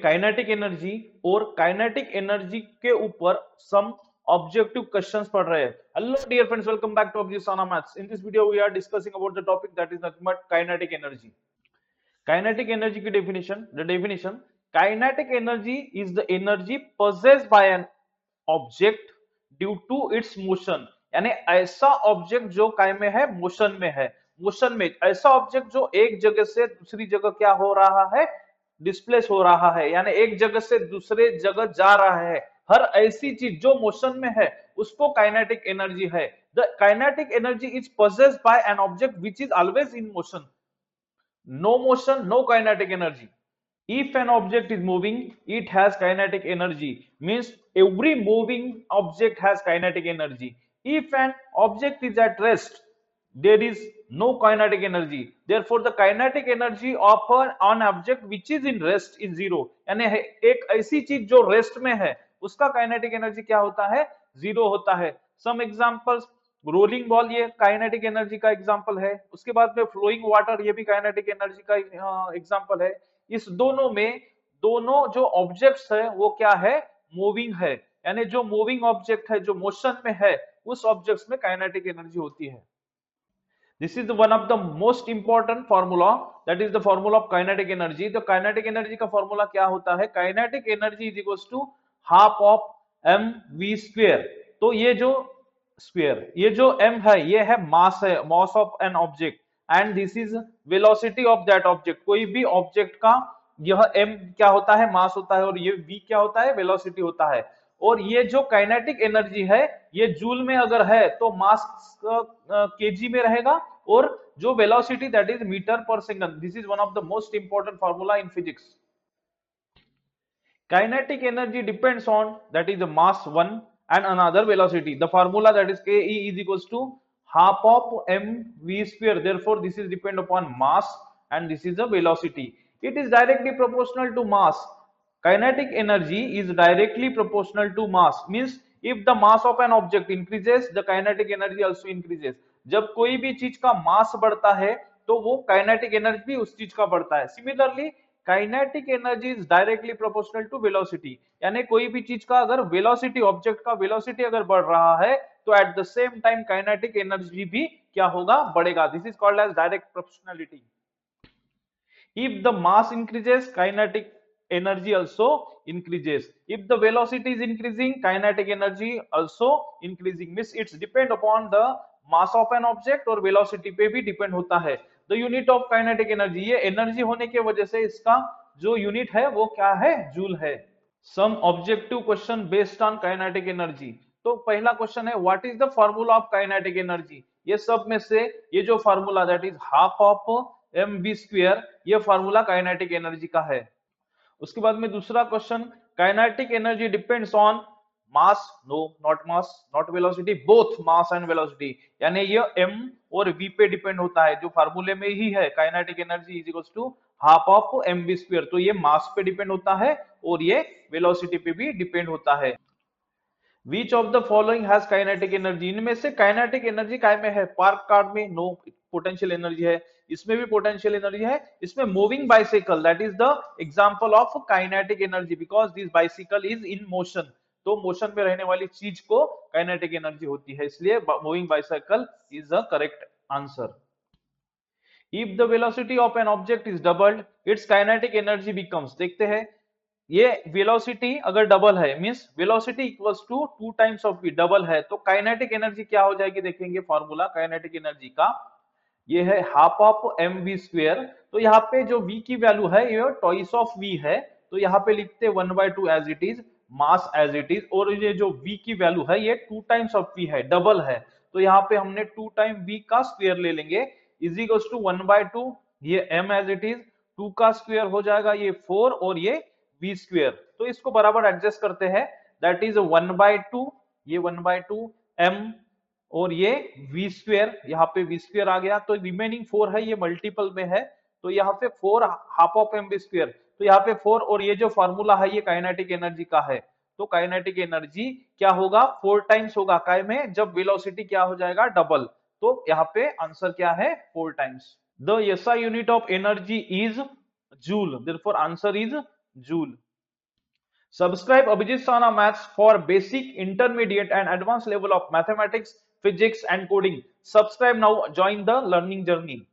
Kinetic energy और kinetic energy के ऊपर सम ऑब्जेक्टिव क्वेश्चंस पढ़ रहे हैं। Hello dear friends, welcome back to अब्जी Sana maths. In this video we are discussing about the topic that is nothing but kinetic energy. Kinetic energy की definition, the definition, kinetic energy is the energy possessed by an object due to its motion. यानी ऐसा object जो काय में है, motion में है। Motion में ऐसा ऑब्जेक्ट जो एक जगह से दूसरी जगह क्या हो रहा है, डिस्प्लेस हो रहा है, यानी एक जगह से दूसरे जगह जा रहा है। हर ऐसी चीज जो मोशन में है उसको काइनेटिक एनर्जी है। The kinetic energy is possessed by an object which is always in motion. No motion, no kinetic energy. If an object is moving, it has kinetic energy. Means every moving object has kinetic energy. If an object is at rest, there is no kinetic energy. Therefore, the kinetic energy of an object which is in rest is zero. यानी एक ऐसी चीज जो rest में है उसका kinetic energy क्या होता है, जीरो होता है। सम एग्जांपल्स, रोलिंग बॉल ये काइनेटिक एनर्जी का एग्जांपल है। उसके बाद में फ्लोइंग वाटर ये भी काइनेटिक एनर्जी का एग्जांपल है। इस दोनों में दोनों जो ऑब्जेक्ट्स है वो क्या है, मूविंग है। यानी जो मूविंग ऑब्जेक्ट है, जो मोशन में है, उस ऑब्जेक्ट्स में काइनेटिक एनर्जी होती है। This is one of the most important formula, that is the formula of kinetic energy. तो kinetic energy का formula क्या होता है, kinetic energy is equals to half of mv square। तो ये जो स्क्वायर, ये जो m है ये है मास, है mass of an object, and this is velocity of that object. कोई भी ऑब्जेक्ट का यह m क्या होता है, मास होता है, और ये v क्या होता है, वेलोसिटी होता है। और ये जो काइनेटिक एनर्जी है ये जूल में अगर है तो मास केजी में रहेगा, और जो वेलोसिटी दैट इज मीटर पर second. This is one of the most important formula in physics. Kinetic energy depends on, that is the mass 1 and another velocity. The formula that is Ke is equals to half of mv square. Therefore, this is depend upon mass and this is the velocity. It is directly proportional to mass. Kinetic energy is directly proportional to mass. Means if the mass of an object increases, the kinetic energy also increases. जब कोई भी चीज का मास बढ़ता है तो वो kinetic energy भी उस चीज का बढ़ता है। Similarly kinetic energy is directly proportional to velocity. यानी कोई भी चीज का अगर वेलोसिटी, ऑब्जेक्ट का वेलोसिटी अगर बढ़ रहा है तो at the same time kinetic energy भी क्या होगा, बढ़ेगा। This is called as direct proportionality. If the mass increases, kinetic energy also increases. If the velocity is increasing, kinetic energy also increasing. Means it's depend upon the mass of an object और velocity पे भी depend होता है। The unit of kinetic energy, ये energy होने के वजह से इसका जो unit है वो क्या है, जूल है। Some objective question based on kinetic energy। तो पहला क्वेश्चन है, what is the formula of kinetic energy. ये सब में से ये जो formula that is half of mv square, ये फार्मूला काइनेटिक एनर्जी का है। उसके बाद में दूसरा question, kinetic energy depends on mass, no not mass not velocity, both mass and velocity. यानी ये m और v पे डिपेंड होता है, जो फार्मूले में ही है। Kinetic energy is equals to half of mv square. तो ये मास पे डिपेंड होता है और ये वेलोसिटी पे भी डिपेंड होता है। Which of the following has kinetic energy? इनमें से काइनेटिक एनर्जी काय में है, पार्क कार में नो पोटेंशियल एनर्जी है, इसमें भी पोटेंशियल एनर्जी है। इसमें moving bicycle, that is the example of kinetic energy, because this bicycle is in motion. तो मोशन में रहने वाली चीज को काइनेटिक एनर्जी होती है, इसलिए moving bicycle is the correct answer. If the velocity of an object is doubled, its kinetic energy becomes, देखते हैं, ये वेलोसिटी अगर डबल है means velocity equals to 2 times of v, double है तो काइनेटिक एनर्जी क्या हो जाएगी, देखेंगे फॉर्मूला काइनेटिक एनर्जी का। ये है हाफ ऑफ mv स्क्वायर। तो यहाँ पे जो v की वैल्यू है ये ट्वाइस ऑफ v है, तो यहाँ पे लिखते 1/2 as it is, mass as it is, और ये जो v की वैल्यू है ये 2 टाइम्स ऑफ v है, डबल है, तो यहाँ पे हमने 2 टाइम v का स्क्वायर ले लेंगे, इज इक्वल्स टू 1/2, ये m एज इट इज, 2 का स्क्वायर हो जाएगा ये 4 और ये v स्क्वायर। तो इसको बराबर एडजस्ट करते हैं, दैट इज 1/2, ये 1/2 m और ये v स्क्वायर, यहाँ पे v स्क्वायर आ गया, तो रिमेनिंग 4 है ये मल्टीपल में है, तो यहाँ पे 4 हाफ ऑफ mv स्क्वायर, तो यहाँ पे 4, और ये जो फॉर्मूला है ये काइनेटिक एनर्जी का है। तो काइनेटिक एनर्जी क्या होगा, 4 टाइम्स होगा काय में, जब वेलोसिटी क्या हो जाएगा, डबल। तो यहाँ पे आंसर क्या है, 4 times. The SI unit of energy is joule, therefore answer is joule. Subscribe Abhijit Sana Maths for basic, intermediate, and advanced level of mathematics, physics, and coding. Subscribe now. Join the learning journey.